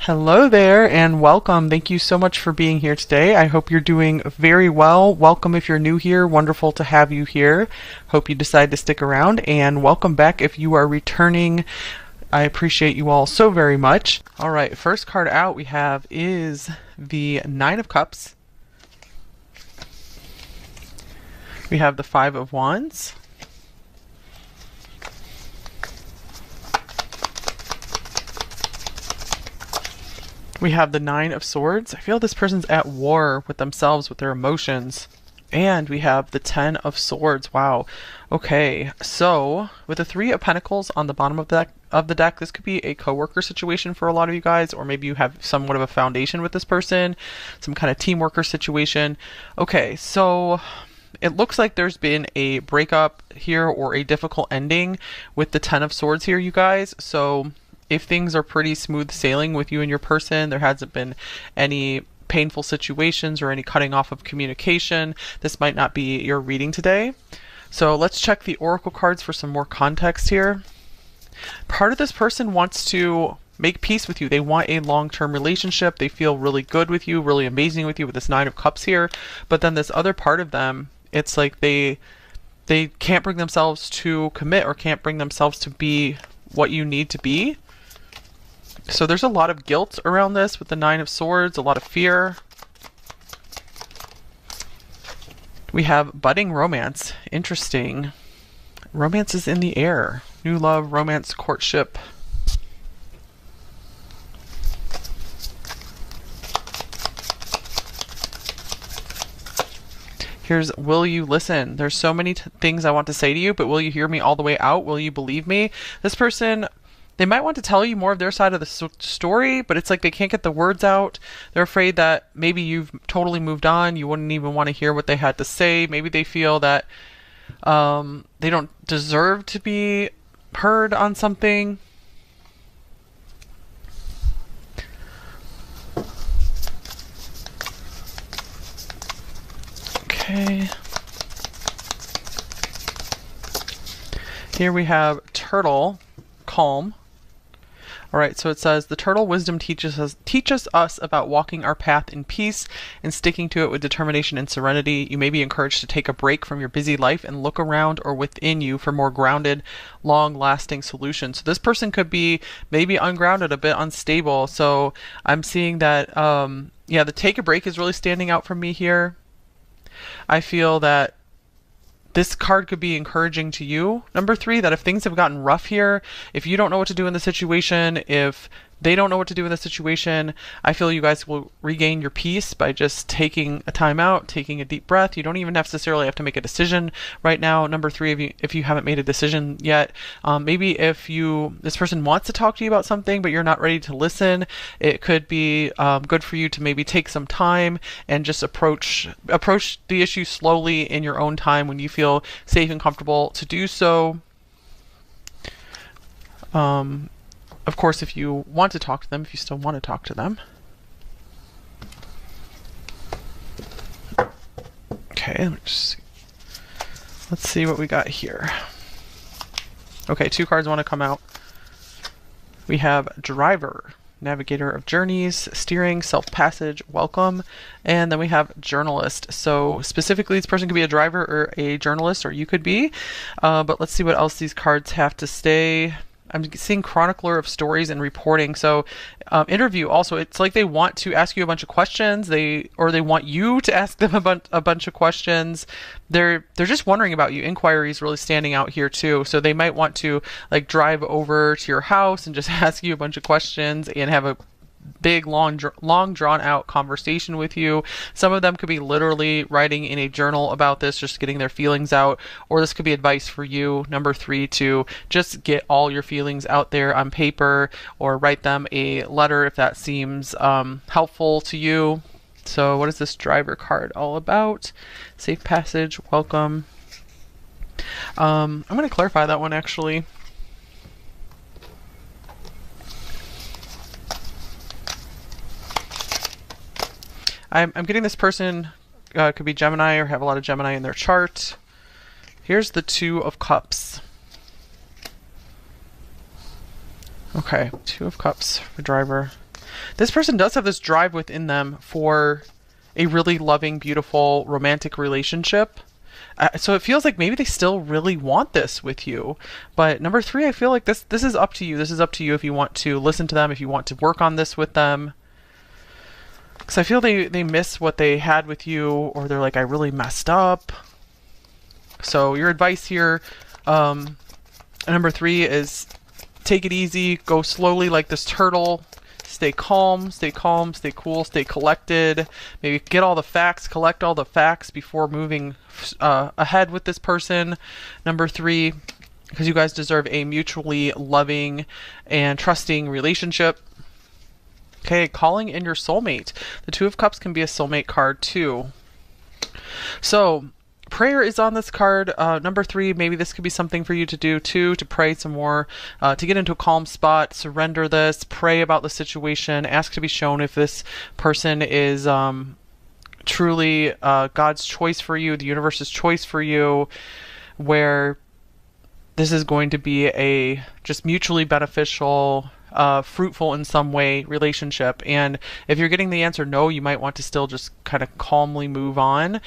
Hello there and welcome. Thank you so much for being here today. I hope you're doing very well. Welcome if you're new here. Wonderful to have you here. Hope you decide to stick around, and welcome back if you are returning. I appreciate you all so very much. All right, first card out we have is the Nine of Cups. We have the Five of Wands. We have the Nine of Swords. I feel this person's at war with themselves, with their emotions. And we have the Ten of Swords. Wow. Okay, so with the Three of Pentacles on the bottom of the deck, this could be a coworker situation for a lot of you guys, or maybe you have somewhat of a foundation with this person, some kind of team worker situation. Okay, so it looks like there's been a breakup here or a difficult ending with the Ten of Swords here, you guys. So if things are pretty smooth sailing with you and your person, there hasn't been any painful situations or any cutting off of communication, this might not be your reading today. So let's check the oracle cards for some more context here. Part of this person wants to make peace with you. They want a long-term relationship. They feel really good with you, really amazing with you with this Nine of Cups here. But then this other part of them, it's like they can't bring themselves to commit or can't bring themselves to be what you need to be. So there's a lot of guilt around this with the Nine of Swords, a lot of fear. We have budding romance. Interesting. Romance is in the air. New love, romance, courtship. Here's will you listen? There's so many things I want to say to you, but will you hear me all the way out? Will you believe me? This person, they might want to tell you more of their side of the story, but it's like they can't get the words out. They're afraid that maybe you've totally moved on. You wouldn't even want to hear what they had to say. Maybe they feel that they don't deserve to be heard on something. Okay. Here we have Turtle, calm. All right, so it says, the turtle wisdom teaches us about walking our path in peace and sticking to it with determination and serenity. You may be encouraged to take a break from your busy life and look around or within you for more grounded, long-lasting solutions. So this person could be maybe ungrounded, a bit unstable. So I'm seeing that, yeah, the take a break is really standing out for me here. I feel that this card could be encouraging to you. Number three, that if things have gotten rough here, if you don't know what to do in the situation, if they don't know what to do in the situation, I feel you guys will regain your peace by just taking a time out, taking a deep breath. You don't even necessarily have to make a decision right now. Number three, if you haven't made a decision yet, maybe if this person wants to talk to you about something, but you're not ready to listen, it could be good for you to maybe take some time and just approach the issue slowly in your own time when you feel safe and comfortable to do so. Of course, if you want to talk to them, if you still want to talk to them. Okay, let's see what we got here. Okay, two cards want to come out. We have Driver, Navigator of Journeys, Steering, Self-Passage, Welcome, and then we have Journalist. So specifically, this person could be a driver or a journalist, or you could be, but let's see what else these cards have to say. I'm seeing chronicler of stories and reporting. So interview also, it's like they want to ask you a bunch of questions. They want you to ask them a bunch of questions. They're just wondering about you. Inquiry is really standing out here too. So they might want to like drive over to your house and just ask you a bunch of questions and have a big long drawn out conversation with you. Some of them could be literally writing in a journal about this, just getting their feelings out, or this could be advice for you, number three, to just get all your feelings out there on paper or write them a letter if that seems helpful to you. So what is this Driver card all about? Safe passage, welcome. I'm going to clarify that one actually. I'm getting this person could be Gemini or have a lot of Gemini in their chart. Here's the Two of Cups. Okay, Two of Cups for Driver. This person does have this drive within them for a really loving, beautiful, romantic relationship. So it feels like maybe they still really want this with you. But number three, I feel like this is up to you. This is up to you if you want to listen to them, if you want to work on this with them. Because I feel they miss what they had with you, or they're like, I really messed up. So your advice here, number three, is take it easy, go slowly like this turtle. Stay calm, stay calm, stay cool, stay collected. Maybe get all the facts, collect all the facts before moving ahead with this person. Number three, because you guys deserve a mutually loving and trusting relationship. Okay, calling in your soulmate. The Two of Cups can be a soulmate card too. So, prayer is on this card. Number three, maybe this could be something for you to do too, to pray some more, to get into a calm spot, surrender this, pray about the situation, ask to be shown if this person is truly God's choice for you, the universe's choice for you, where this is going to be a just mutually beneficial, fruitful in some way relationship. And if you're getting the answer no, you might want to still just kind of calmly move on.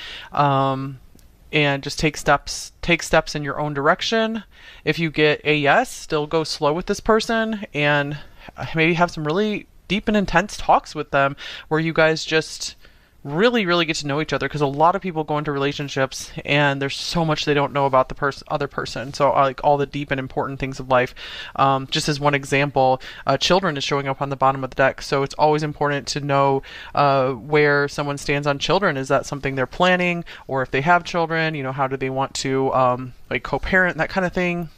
And just take steps in your own direction. If you get a yes, still go slow with this person and maybe have some really deep and intense talks with them where you guys just really, really get to know each other, because a lot of people go into relationships and there's so much they don't know about the other person. So like all the deep and important things of life. Just as one example, children is showing up on the bottom of the deck. So it's always important to know where someone stands on children. Is that something they're planning? Or if they have children, you know, how do they want to like co-parent, that kind of thing.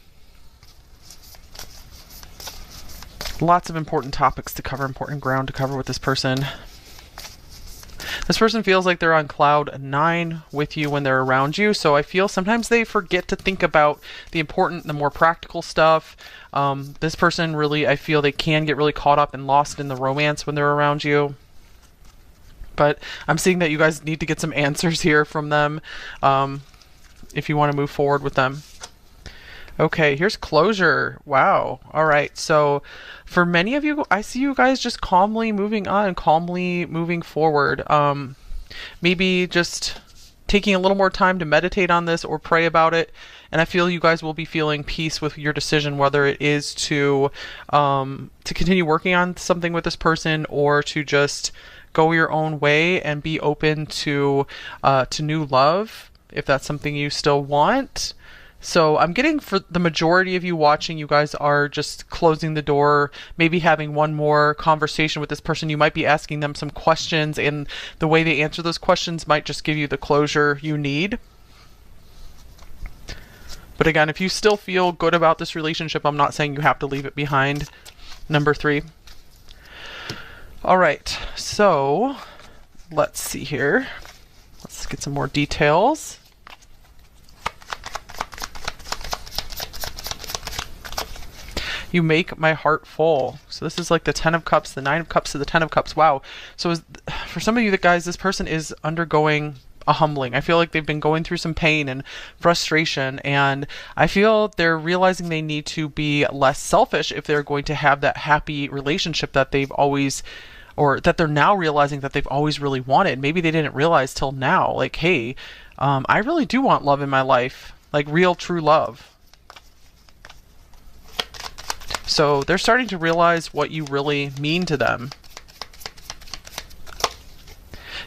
Lots of important topics to cover, important ground to cover with this person. This person feels like they're on cloud 9 with you when they're around you. So I feel sometimes they forget to think about the important, the more practical stuff. This person really, I feel they can get really caught up and lost in the romance when they're around you. But I'm seeing that you guys need to get some answers here from them if you want to move forward with them. Okay, here's closure. Wow. All right. So for many of you, I see you guys just calmly moving on, calmly moving forward. Maybe just taking a little more time to meditate on this or pray about it. And I feel you guys will be feeling peace with your decision, whether it is to continue working on something with this person or to just go your own way and be open to new love, if that's something you still want. So I'm getting, for the majority of you watching, you guys are just closing the door, maybe having one more conversation with this person. You might be asking them some questions, and the way they answer those questions might just give you the closure you need. But again, if you still feel good about this relationship, I'm not saying you have to leave it behind. Number three. All right, so let's see here. Let's get some more details. You make my heart full. So this is like the 10 of Cups, the 9 of Cups to the 10 of Cups. Wow. So for some of you guys, this person is undergoing a humbling. I feel like they've been going through some pain and frustration, and I feel they're realizing they need to be less selfish if they're going to have that happy relationship that they've always, or that they're now realizing that they've always really wanted. Maybe they didn't realize till now, like, hey, I really do want love in my life, like real, true love. So they're starting to realize what you really mean to them.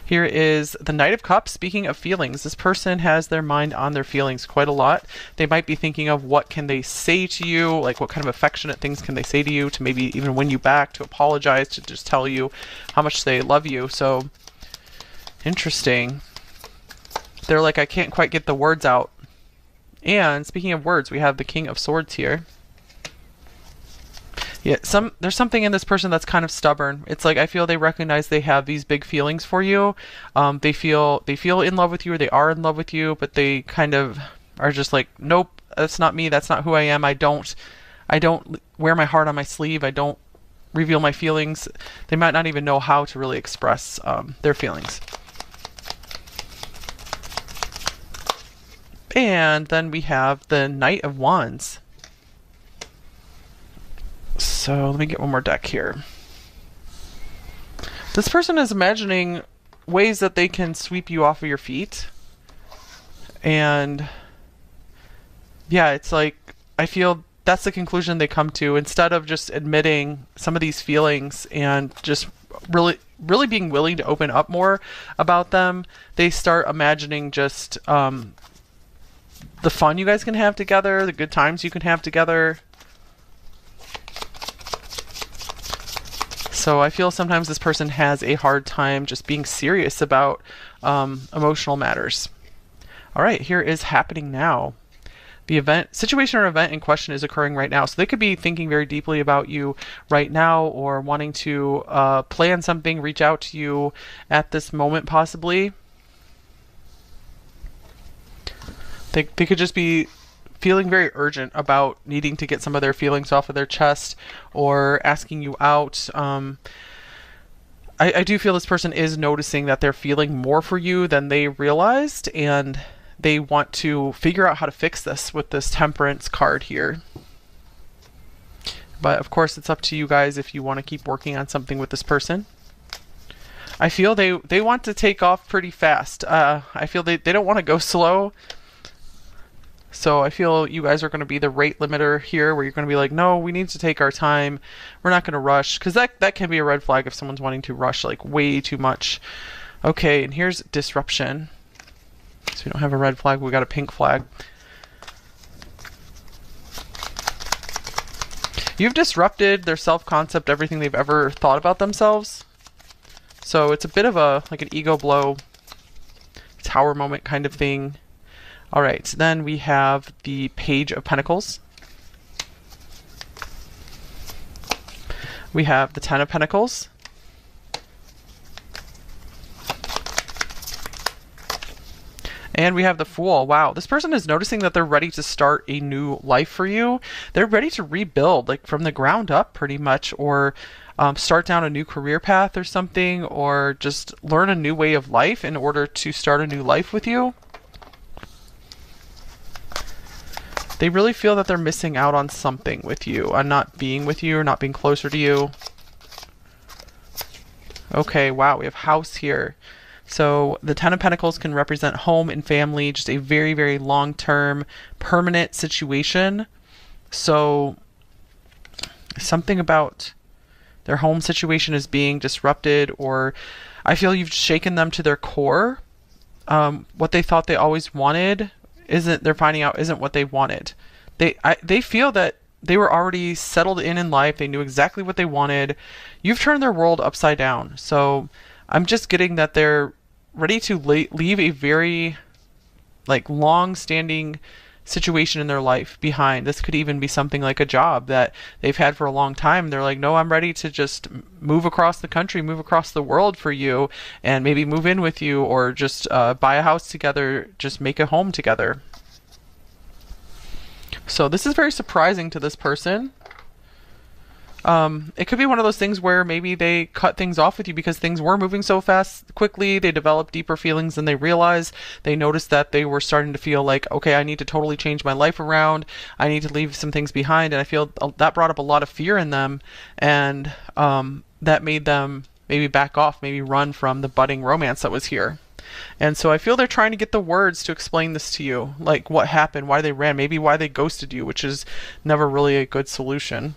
Here is the Knight of Cups. Speaking of feelings, this person has their mind on their feelings quite a lot. They might be thinking of what can they say to you, like what kind of affectionate things can they say to you to maybe even win you back, to apologize, to just tell you how much they love you. So interesting. They're like, I can't quite get the words out. And speaking of words, we have the King of Swords here. Yeah, there's something in this person that's kind of stubborn. It's like, I feel they recognize they have these big feelings for you. They feel in love with you, or they are in love with you, but they kind of are just like, nope, that's not me. That's not who I am. I don't wear my heart on my sleeve. I don't reveal my feelings. They might not even know how to really express their feelings. And then we have the Knight of Wands. So let me get one more deck here. This person is imagining ways that they can sweep you off of your feet. And yeah, it's like, I feel that's the conclusion they come to instead of just admitting some of these feelings and just really being willing to open up more about them. They start imagining just the fun you guys can have together, the good times you can have together. So I feel sometimes this person has a hard time just being serious about emotional matters. All right, here is happening now. The event, situation or event in question is occurring right now. So they could be thinking very deeply about you right now, or wanting to plan something, reach out to you at this moment possibly. They could just be feeling very urgent about needing to get some of their feelings off of their chest, or asking you out. I do feel this person is noticing that they're feeling more for you than they realized, and they want to figure out how to fix this with this Temperance card here. But of course, it's up to you guys if you want to keep working on something with this person. I feel they want to take off pretty fast. I feel they don't want to go slow. So I feel you guys are going to be the rate limiter here, where you're going to be like, no, we need to take our time. We're not going to rush. Because that can be a red flag if someone's wanting to rush like way too much. Okay, and here's disruption. So we don't have a red flag, we got a pink flag. You've disrupted their self-concept, everything they've ever thought about themselves. So it's a bit of like an ego blow, tower moment kind of thing. All right, then we have the Page of Pentacles. We have the Ten of Pentacles. And we have the Fool. Wow, this person is noticing that they're ready to start a new life for you. They're ready to rebuild, like from the ground up pretty much, or start down a new career path or something, or just learn a new way of life in order to start a new life with you. They really feel that they're missing out on something with you, on not being with you or not being closer to you. Okay, wow, we have House here. So the Ten of Pentacles can represent home and family, just a very, very long-term, permanent situation. So something about their home situation is being disrupted, or I feel you've shaken them to their core. What they thought they always wanted they're finding out isn't what they wanted. They feel that they were already settled in life. They knew exactly what they wanted. You've turned their world upside down. So I'm just getting that they're ready to leave a very like long-standing situation in their life behind. This could even be something like a job that they've had for a long time. They're like, no, I'm ready to just move across the country, move across the world for you, and maybe move in with you, or just buy a house together, just make a home together. So this is very surprising to this person. It could be one of those things where maybe they cut things off with you because things were moving so fast, quickly. They developed deeper feelings than they realized. They noticed that they were starting to feel like, okay, I need to totally change my life around. I need to leave some things behind. And I feel that brought up a lot of fear in them. And that made them maybe back off, maybe run from the budding romance that was here. And so I feel they're trying to get the words to explain this to you, like what happened, why they ran, maybe why they ghosted you, which is never really a good solution.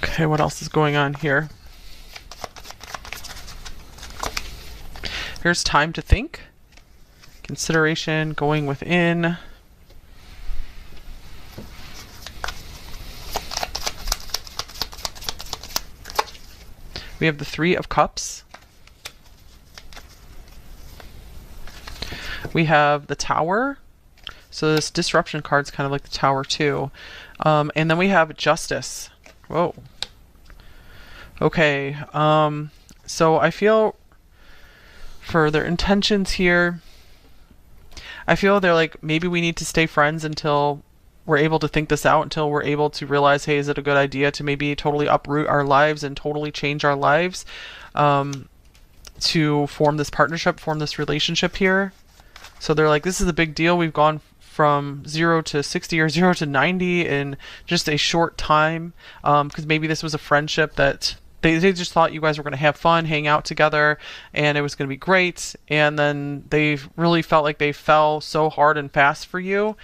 Okay, what else is going on here? Here's time to think. Consideration, going within. We have the Three of Cups. We have the Tower. So this disruption card's kind of like the Tower too. And then we have Justice. Whoa. Okay, so I feel for their intentions here, I feel they're like, maybe we need to stay friends until we're able to think this out, until we're able to realize, hey, is it a good idea to maybe totally uproot our lives and totally change our lives to form this partnership, form this relationship here. So they're like, this is a big deal. We've gone from 0 to 60 or 0 to 90 in just a short time, because maybe this was a friendship that they just thought you guys were going to have fun, hang out together, and it was going to be great. And then they really felt like they fell so hard and fast for you.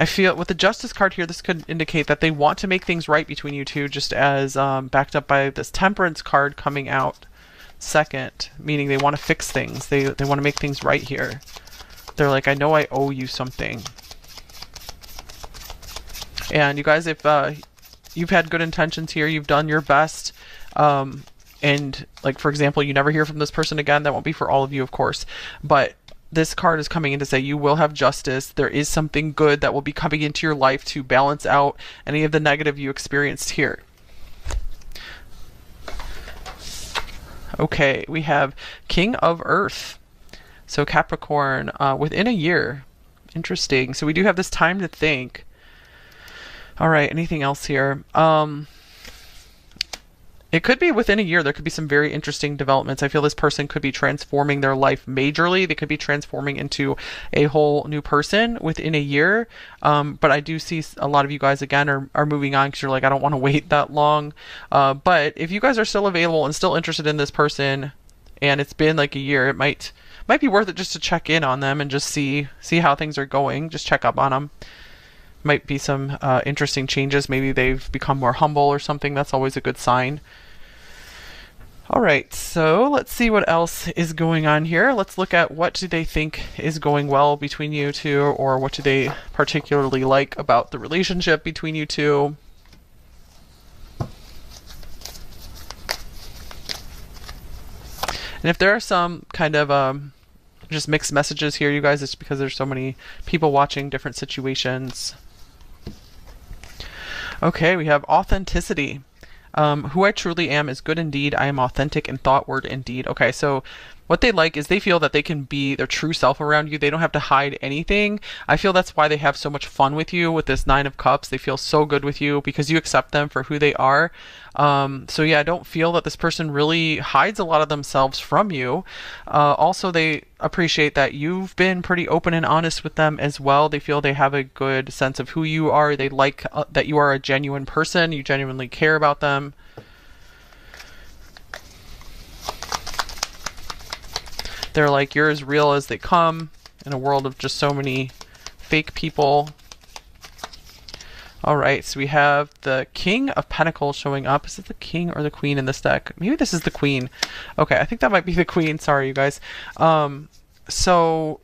I feel with the Justice card here, this could indicate that they want to make things right between you two, just as backed up by this Temperance card coming out second, meaning they want to fix things. They want to make things right here. They're like, I know I owe you something. And you guys, if you've had good intentions here, you've done your best, and like, for example, you never hear from this person again, that won't be for all of you, of course, but this card is coming in to say you will have justice. There is something good that will be coming into your life to balance out any of the negative you experienced here. Okay, we have King of Earth. So Capricorn, within a year. Interesting. So we do have this time to think. All right, anything else here? It could be within a year. There could be some very interesting developments. I feel this person could be transforming their life majorly. They could be transforming into a whole new person within a year. But I do see a lot of you guys, again, are moving on because you're like, I don't want to wait that long. But if you guys are still available and still interested in this person, and it's been like a year, it might be worth it just to check in on them and just see how things are going. Just check up on them. Might be some interesting changes. Maybe they've become more humble or something. That's always a good sign. All right, so let's see what else is going on here. Let's look at what do they think is going well between you two, or what do they particularly like about the relationship between you two. And if there are some kind of just mixed messages here, you guys, it's because there's so many people watching different situations. Okay, we have authenticity. Who I truly am is good indeed. I am authentic in thought, word, and deed. Okay, so what they like is they feel that they can be their true self around you. They don't have to hide anything. I feel that's why they have so much fun with you with this Nine of Cups. They feel so good with you because you accept them for who they are. So yeah, I don't feel that this person really hides a lot of themselves from you. Also, they appreciate that you've been pretty open and honest with them as well. They feel they have a good sense of who you are. They like that you are a genuine person. You genuinely care about them. They're like, you're as real as they come in a world of just so many fake people. All right, so we have the King of Pentacles showing up. Is it the King or the Queen in this deck? Maybe this is the Queen. Okay, I think that might be the Queen. Sorry, you guys. So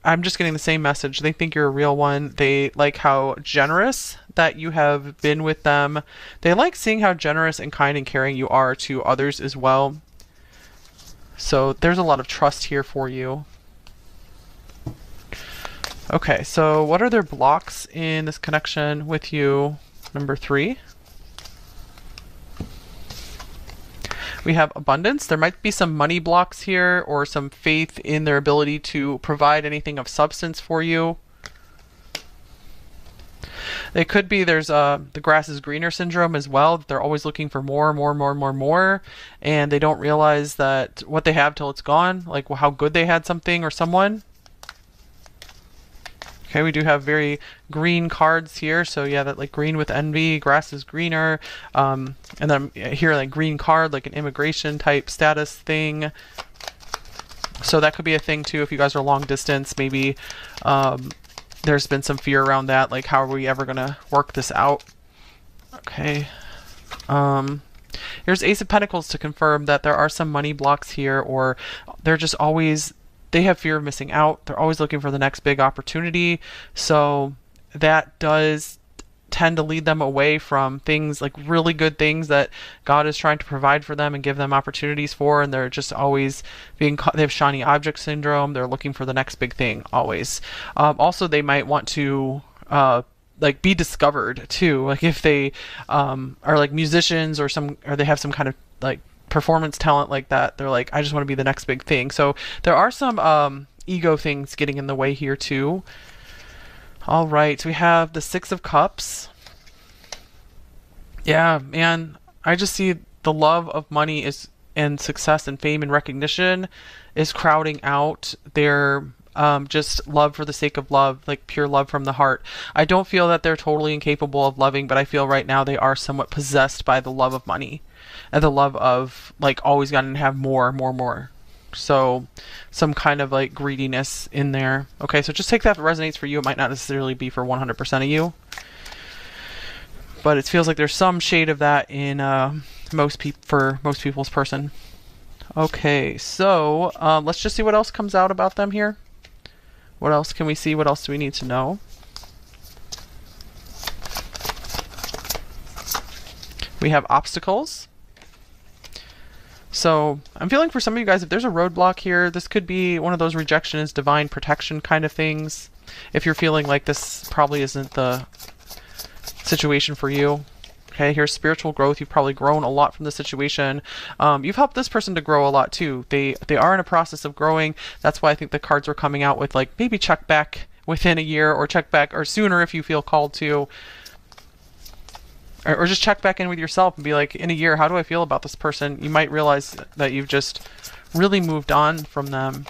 I'm just getting the same message. They think you're a real one. They like how generous that you have been with them. They like seeing how generous and kind and caring you are to others as well. So there's a lot of trust here for you. Okay, so what are their blocks in this connection with you? Number 3. We have abundance. There might be some money blocks here or some faith in their ability to provide anything of substance for you. It could be there's the grass is greener syndrome as well. They're always looking for more, and they don't realize that what they have till it's gone, like how good they had something or someone. Okay, we do have very green cards here. So yeah, that like green with envy, grass is greener. And then here like green card, like an immigration type status thing. So that could be a thing too if you guys are long distance. Maybe there's been some fear around that, like how are we ever gonna work this out? Okay. Here's Ace of Pentacles to confirm that there are some money blocks here, or they're just always, they have fear of missing out. They're always looking for the next big opportunity. So that does tend to lead them away from things like really good things that God is trying to provide for them and give them opportunities for, and they're just always being they have shiny object syndrome. They're looking for the next big thing always. Also, they might want to like be discovered too, like if they are like musicians or they have some kind of like performance talent like that. They're like, I just want to be the next big thing. So there are some ego things getting in the way here too. All right, so we have the Six of Cups. Yeah, man, I just see the love of money and success and fame and recognition is crowding out their just love for the sake of love, like pure love from the heart. I don't feel that they're totally incapable of loving, but I feel right now they are somewhat possessed by the love of money and the love of like always gotta have more, more, more. So some kind of like greediness in there. Okay, so just take that if it resonates for you. It might not necessarily be for 100% of you, but it feels like there's some shade of that in for most people's person. Okay, so let's just see what else comes out about them here. What else can we see? What else do we need to know? We have obstacles. So I'm feeling for some of you guys, if there's a roadblock here, this could be one of those rejection is divine protection kind of things. If you're feeling like this probably isn't the situation for you. Okay, here's spiritual growth. You've probably grown a lot from the situation. You've helped this person to grow a lot too. They are in a process of growing. That's why I think the cards were coming out with like maybe check back within a year or check back or sooner if you feel called to. Or just check back in with yourself and be like, in a year, how do I feel about this person? You might realize that you've just really moved on from them.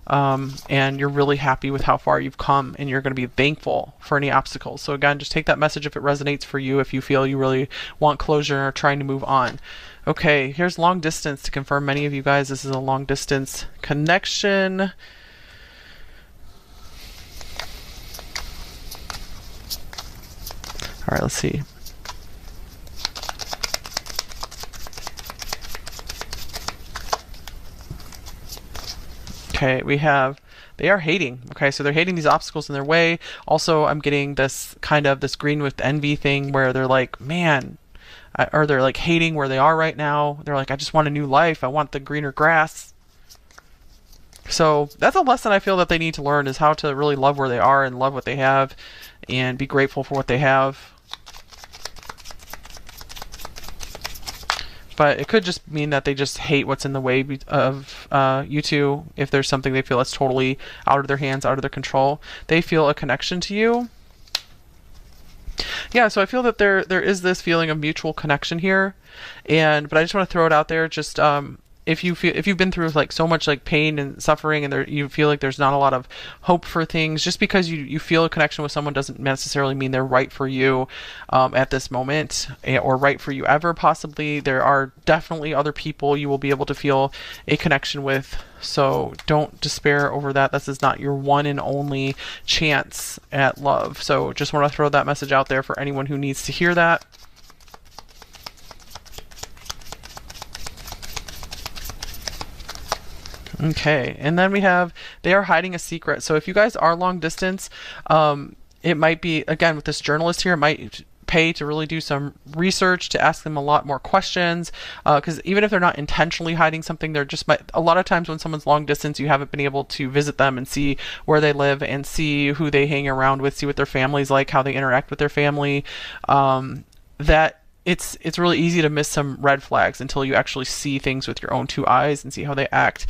And you're really happy with how far you've come, and you're going to be thankful for any obstacles. So again, just take that message if it resonates for you, if you feel you really want closure or trying to move on. Okay, here's long distance to confirm many of you guys this is a long distance connection. All right, let's see. Okay, we have, they are hating. Okay, so they're hating these obstacles in their way. Also, I'm getting this kind of this green with envy thing where they're like, man, or they're like hating where they are right now. They're like, I just want a new life. I want the greener grass. So that's a lesson I feel that they need to learn, is how to really love where they are and love what they have and be grateful for what they have. But it could just mean that they just hate what's in the way of you two. If there's something they feel that's totally out of their hands, out of their control, they feel a connection to you. Yeah, so I feel that there is this feeling of mutual connection here, but I just want to throw it out there. Just if you've been through like so much like pain and suffering, and you feel like there's not a lot of hope for things, just because you feel a connection with someone doesn't necessarily mean they're right for you at this moment, or right for you ever. Possibly there are definitely other people you will be able to feel a connection with, so don't despair over that. This is not your one and only chance at love. So just want to throw that message out there for anyone who needs to hear that. Okay, and then we have, they are hiding a secret. So if you guys are long distance, it might be, again, with this journalist here, it might pay to really do some research, to ask them a lot more questions, because even if they're not intentionally hiding something, they're just a lot of times when someone's long distance, you haven't been able to visit them and see where they live and see who they hang around with, see what their family's like, how they interact with their family, that it's really easy to miss some red flags until you actually see things with your own two eyes and see how they act.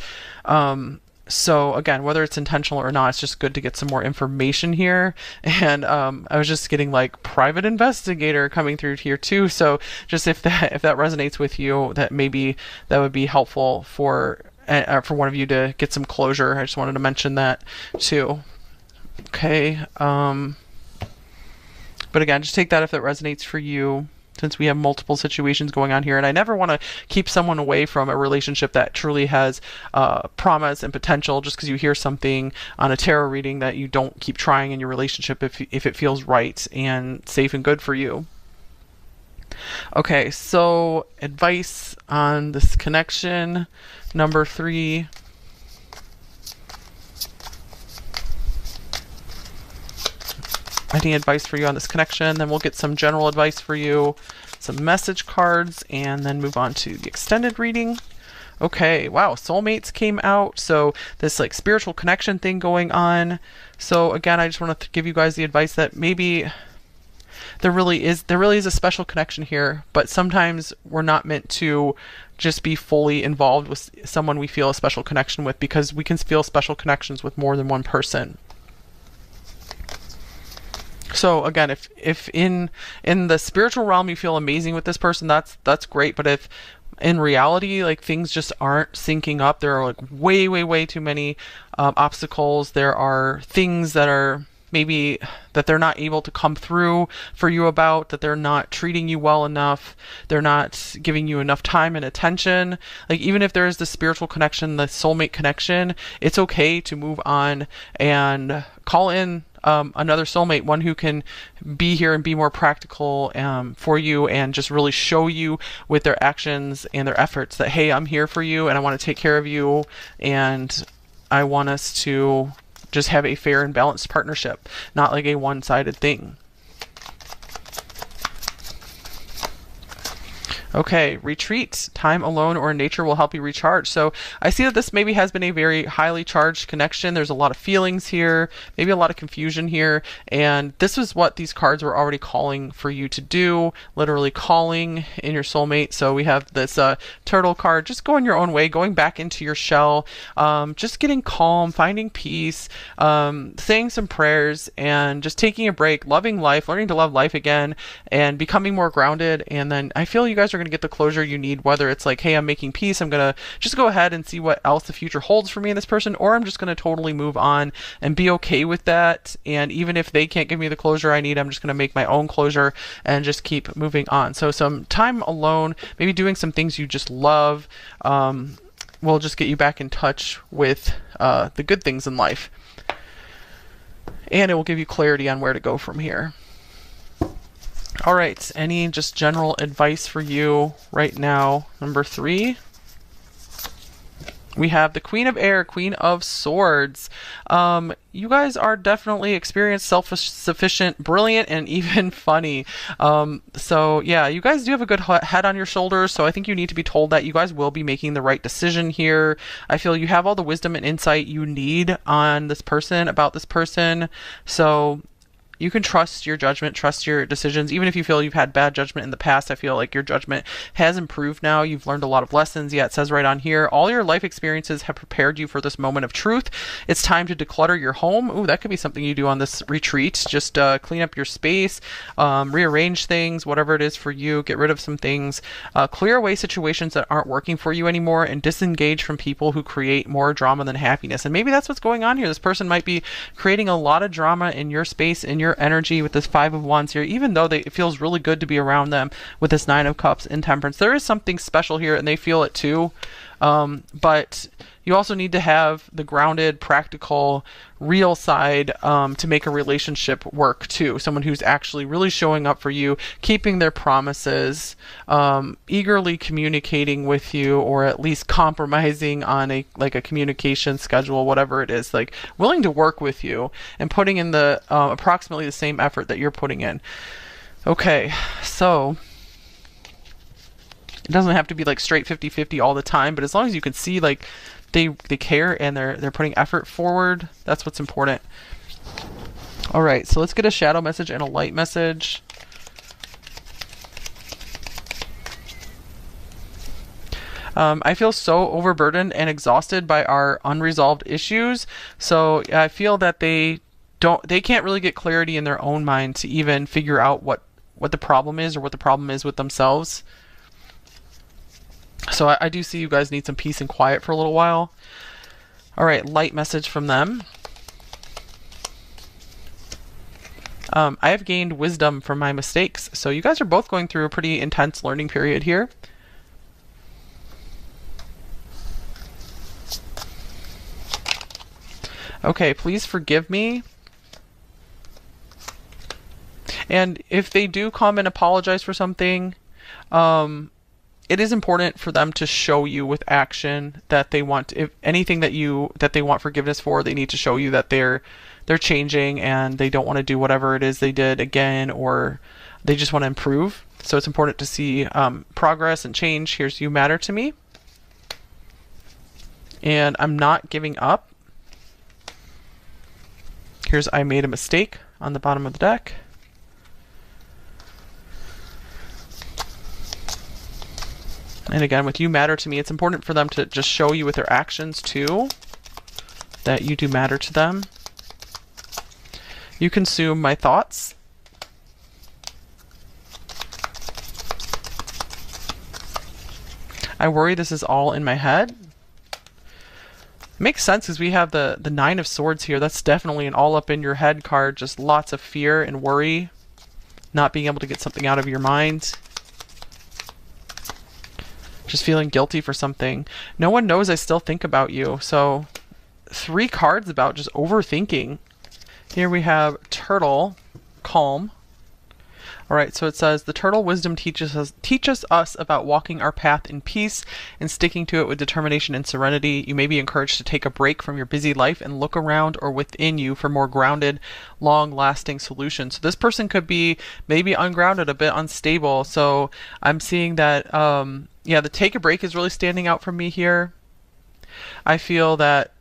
So again, whether it's intentional or not, it's just good to get some more information here. And I was just getting like private investigator coming through here too. So just if that resonates with you, that maybe that would be helpful for one of you to get some closure. I just wanted to mention that too. Okay. But again, just take that if that resonates for you, since we have multiple situations going on here. And I never want to keep someone away from a relationship that truly has promise and potential just because you hear something on a tarot reading, that you don't keep trying in your relationship if it feels right and safe and good for you. Okay, so advice on this connection, number 3. Any advice for you on this connection? Then we'll get some general advice for you, some message cards, and then move on to the extended reading. Okay, wow, soulmates came out. So this like spiritual connection thing going on. So again, I just want to give you guys the advice that maybe there really is a special connection here, but sometimes we're not meant to just be fully involved with someone we feel a special connection with, because we can feel special connections with more than one person. So again, if in the spiritual realm you feel amazing with this person, that's great. But if in reality, like things just aren't syncing up. There are like way too many obstacles. There are things that are maybe that they're not able to come through for you about, that they're not treating you well enough, they're not giving you enough time and attention. Like even if there is the spiritual connection, the soulmate connection, it's okay to move on and call in another soulmate, one who can be here and be more practical for you, and just really show you with their actions and their efforts that, hey, I'm here for you and I want to take care of you, and I want us to just have a fair and balanced partnership, not like a one-sided thing. Okay, retreat. Time alone or in nature will help you recharge. So I see that this maybe has been a very highly charged connection. There's a lot of feelings here, maybe a lot of confusion here. And this is what these cards were already calling for you to do, literally calling in your soulmate. So we have this turtle card, just going your own way, going back into your shell, just getting calm, finding peace, saying some prayers, and just taking a break, loving life, learning to love life again, and becoming more grounded. And then I feel you guys are going to get the closure you need, whether it's like, hey, I'm making peace, I'm going to just go ahead and see what else the future holds for me and this person, or I'm just going to totally move on and be okay with that. And even if they can't give me the closure I need, I'm just going to make my own closure and just keep moving on. So some time alone, maybe doing some things you just love, will just get you back in touch with the good things in life. And it will give you clarity on where to go from here. All right, any just general advice for you right now? Number 3, we have the Queen of Air, Queen of Swords. You guys are definitely experienced, self-sufficient, brilliant, and even funny. So yeah, you guys do have a good head on your shoulders, so I think you need to be told that you guys will be making the right decision here. I feel you have all the wisdom and insight you need on this person, about this person. So you can trust your judgment, trust your decisions. Even if you feel you've had bad judgment in the past, I feel like your judgment has improved now. You've learned a lot of lessons. Yeah, it says right on here, all your life experiences have prepared you for this moment of truth. It's time to declutter your home. Ooh, that could be something you do on this retreat. Just clean up your space, rearrange things, whatever it is for you. Get rid of some things. Clear away situations that aren't working for you anymore, and disengage from people who create more drama than happiness. And maybe that's what's going on here. This person might be creating a lot of drama in your space, in your energy, with this 5 of Wands here, even though it feels really good to be around them with this 9 of Cups in Temperance. There is something special here, and they feel it too. But you also need to have the grounded, practical, real side to make a relationship work too. Someone who's actually really showing up for you, keeping their promises, eagerly communicating with you, or at least compromising on a communication schedule, whatever it is, like willing to work with you and putting in the approximately the same effort that you're putting in. Okay, so it doesn't have to be like straight 50-50 all the time, but as long as you can see like they care and they're putting effort forward, that's what's important. All right, so let's get a shadow message and a light message. I feel so overburdened and exhausted by our unresolved issues. So I feel that they can't really get clarity in their own mind to even figure out what the problem is, or what the problem is with themselves. So I do see you guys need some peace and quiet for a little while. All right, light message from them. I have gained wisdom from my mistakes. So you guys are both going through a pretty intense learning period here. Okay, please forgive me. And if they do come and apologize for something, it is important for them to show you with action that they want, if anything that they want forgiveness for, they need to show you that they're changing and they don't want to do whatever it is they did again, or they just want to improve. So it's important to see progress and change. Here's "You matter to me." And "I'm not giving up." Here's "I made a mistake" on the bottom of the deck. And again, with "You matter to me," it's important for them to just show you with their actions too that you do matter to them. "You consume my thoughts." I worry this is all in my head. Makes sense because we have the Nine of Swords here. That's definitely an all up in your head card. Just lots of fear and worry. Not being able to get something out of your mind. Just feeling guilty for something. No one knows I still think about you. So 3 cards about just overthinking. Here we have Turtle, Calm. All right, so it says, the turtle wisdom teaches us about walking our path in peace and sticking to it with determination and serenity. You may be encouraged to take a break from your busy life and look around or within you for more grounded, long-lasting solutions. So this person could be maybe ungrounded, a bit unstable. So I'm seeing that, yeah, the take a break is really standing out for me here. I feel that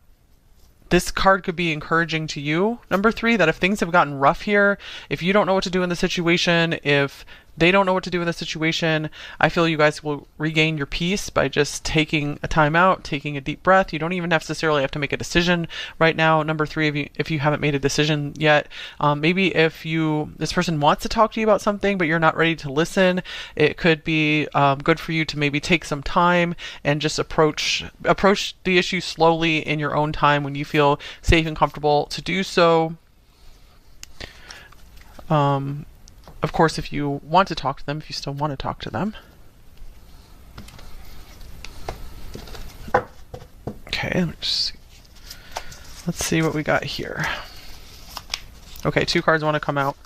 this card could be encouraging to you, number 3, that if things have gotten rough here, if you don't know what to do in the situation, if they don't know what to do in the situation, I feel you guys will regain your peace by just taking a time out, taking a deep breath. You don't even necessarily have to make a decision right now. Number 3, if you haven't made a decision yet, maybe if this person wants to talk to you about something, but you're not ready to listen, it could be good for you to maybe take some time and just approach the issue slowly in your own time when you feel safe and comfortable to do so. Of course, if you want to talk to them, if you still want to talk to them. Okay, let's see what we got here. Okay, 2 cards want to come out.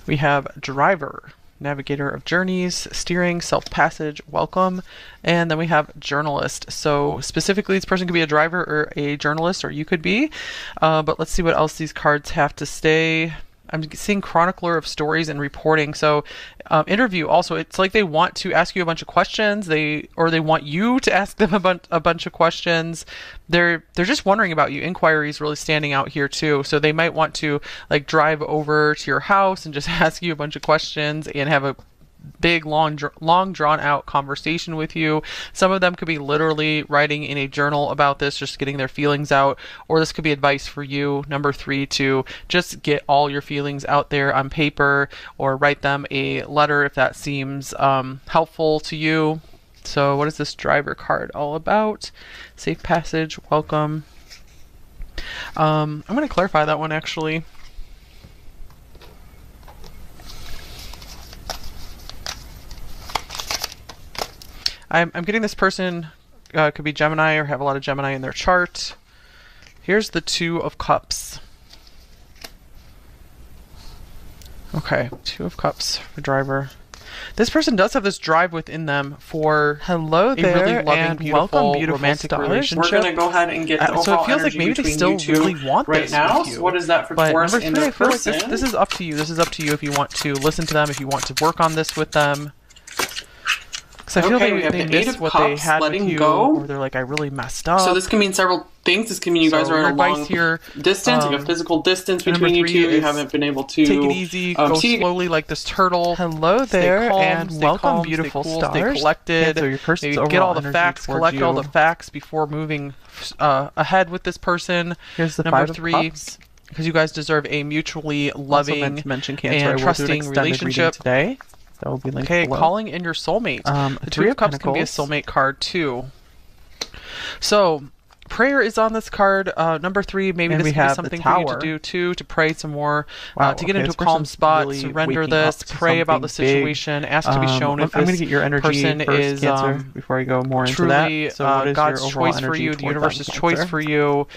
We have Driver, Navigator of Journeys, Steering, Self-Passage, Welcome, and then we have Journalist. So specifically, this person could be a driver or a journalist, or you could be. But let's see what else these cards have to say. I'm seeing chronicler of stories and reporting. So interview also, it's like they want to ask you a bunch of questions, or they want you to ask them a bunch of questions. They're just wondering about you. Inquiry is really standing out here too. So they might want to like drive over to your house and just ask you a bunch of questions and have a big long drawn out conversation with you. Some of them could be literally writing in a journal about this, just getting their feelings out, or this could be advice for you, number 3, to just get all your feelings out there on paper, or write them a letter if that seems helpful to you. So what is this Driver card all about? Safe passage, welcome. I'm going to clarify that one actually. I'm getting this person could be Gemini or have a lot of Gemini in their chart. Here's the 2 of Cups. Okay, 2 of Cups for Driver. This person does have this drive within them for hello there, a really loving, and beautiful, welcome, romantic relationship. We're going to go ahead and get the overall so it feels like maybe they still really want right this now. with you. So what is that for But Taurus number 3, in their I feel like person? this is up to you. This is up to you if you want to listen to them, if you want to work on this with them. Because I feel Okay, we have they the Eight miss of what they Cups, had with letting you, go. or they're like, I really messed up. So this can mean several things. This can mean you guys are at a long here, distance, like a physical distance between you 2. You haven't been able to take it easy, go slowly like this turtle. Hello there, calm, and welcome, calm, beautiful stay cool, stars. Stay collected. Yeah, so your person's maybe get all the overall facts, energy collect all towards the facts before moving ahead with this person. Here's the number 5 of 3. Cups. Because you guys deserve a mutually loving also meant to mention Cancer, and trusting relationship today. That will be linked okay, below. calling in your soulmate. The 3 of Cups can be a soulmate card too. So, prayer is on this card. Number 3, maybe and this could be something for you to do too, to pray some more, to get into a calm spot, really surrender this, pray about the situation, ask to be shown if I'm going to get your energy person first, is Cancer, before I go more into truly that. So what is God's your overall choice for you, the towards universe's that, choice Cancer? for you,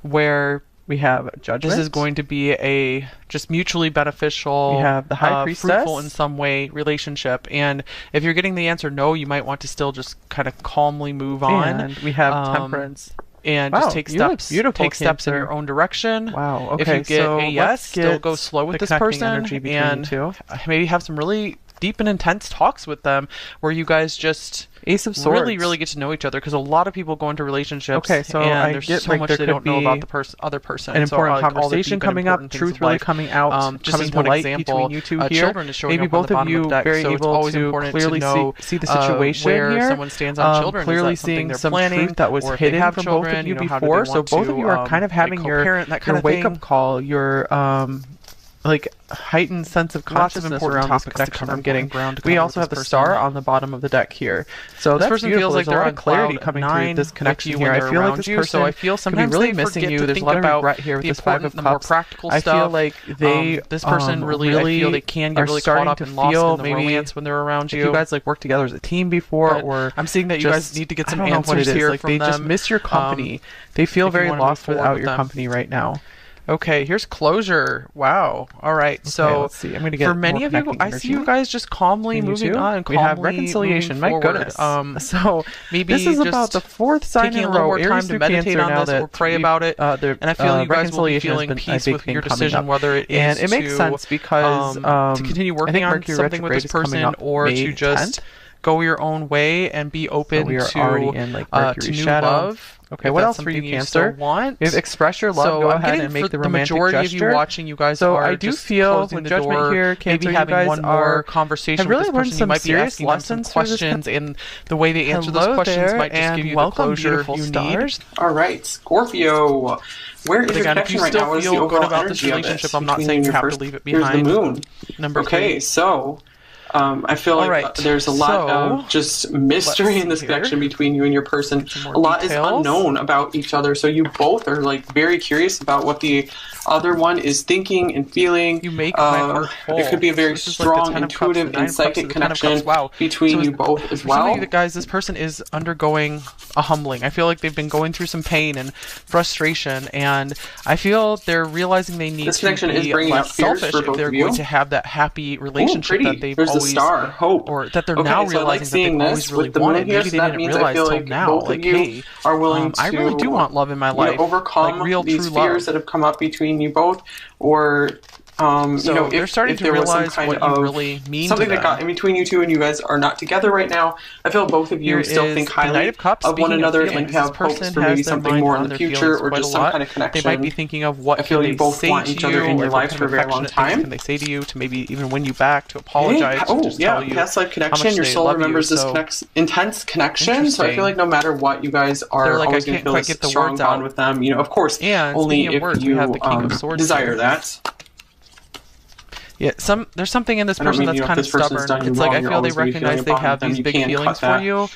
where we have Judgment. this is going to be a just mutually beneficial, we have the High Priestess, fruitful in some way relationship. And if you're getting the answer no, you might want to still just kind of calmly move on. And we have Temperance. And wow, just take steps. Beautiful, take steps in your own direction. Wow. Okay. If you get so a yes, still go slow with this person, and maybe have some really deep and intense talks with them where you guys just Ace of Swords. really get to know each other, because a lot of people go into relationships so and I there's get, so like, much there they could don't know be about the other person. an important all the conversation deep and coming up, important things truth of really life. coming out, just coming as to one light example, between you 2 here. children is showing Maybe up on both the of bottom you of the deck, very so it's able always to important clearly to know see the situation where here. someone stands on children. Clearly is that something seeing they're some planning, truth that was or if hidden they have from children, both of you how do they before. So want both of to, you are kind of having your co-parent, that kind of wake up thing. call, your like heightened sense of consciousness important around this topics to connection cover, I'm getting. ground to We cover also with have the this star person. on the bottom of the deck here. So This that's person beautiful. feels like There's a lot they're of clarity on coming cloud through this nine connection with you here. when I they're feel like around this you, person so I feel could be sometimes really they missing forget you. to There's a think lot of about regret here with the this Five important, of the more Cups. practical I stuff. feel like they This person I feel they can get are really starting caught up to and lost feel in the maybe romance when they're around if you guys like worked together as a team before, But or I'm seeing that you just, guys need to get some I don't know what answers it is. here Like from they them. just miss your company. They feel if you very wanna move lost forward without with your them. company right now. Okay, here's closure. Wow. All right. Okay, So let's see. I'm going to get for many more of you, connecting I see you energy. guys just calmly And you moving too? on. We have calmly reconciliation. moving My forward. goodness. So maybe this is just about the fourth sign taking in a a little row. more Aries time to through meditate Cancer on now this or that pray about it. and I feel you guys will be reconciliation has feeling been a peace big with thing your coming decision, up. whether it is And it makes to, sense because to continue I working think on Mercury something with retrograde this is coming person, up or May to just 10th. go your own way and be open So we are to already in like to Mercury's new shadow. love. Okay, if what that's else for you, something you Cancer? still want. We have express your love. So Go I'm ahead getting and make for the the romantic majority gesture. of you watching, you guys So are I do just feel closing with the judgment door, here, Cancer, maybe you having guys one more are conversation have really with this learned person. You some might be serious asking them some lessons through this questions, and the way they answer Hello those questions there, might just and give you the welcome, closure beautiful you stars. need. All right, Scorpio. Where is But your again, if connection you right still now? What is the feel good overall about this energy of relationship, it I'm not between saying you you and your have to first? leave it Here's behind. the moon. Number Okay, 3. so I feel like Alright, there's a lot so, of just mystery let's in this see connection here. between you and your person. Some more A lot details. is unknown about each other, so you both are like very curious about what the other one is thinking and feeling. You make my heart full. It could be a very So this is like the strong, 10 of Cups, intuitive, the 9 and of Cups, psychic the 10 of connection Cups. Wow. between So you both as for some of well. you guys, this person is undergoing a humbling. I feel like they've been going through some pain and frustration, and I feel they're realizing they need This to connection is be bringing less up fears selfish for if both they're of you. going to have that happy relationship pretty. that they've There's the always, star, hope. or that they're Okay, now so I like realizing that seeing they've this always really with the moon wanted. here, Maybe so they that didn't means I realize feel till like now. both of Like, you hey, are willing I really to, do want love in my life, overcome like real these true fears love. that have come up between you both, or So they're if, starting if to there was some realize kind what of you really mean something to that them. got in between you two and you guys are not together right now. I feel both of you Here still is think the Knight highly of Cups. of one Speaking of another feelings, and have this hopes person for has maybe their something mind more on in the their future, feelings or quite just a some lot. kind of connection. They might be thinking of what I feel can you they both say want to each you, other in your like life what for a kind very of long affectionate things time. can they say to you to maybe even win you back, to apologize, to just tell you past life how connection. much Your they soul love you. remembers this So intense connection. So I Interesting. feel like no matter what, you guys are They're like, always I going to can't feel quite this get the strong words bond out. with them. Of course, And only speaking of if words, we you have the King of Swords desire here. that. Yeah, there's something in this I don't person mean, that's if kind of this person's stubborn. done you It's like wrong, I you're feel they always gonna be feeling recognize a they bond have with them. these You big can't feelings cut for that. you,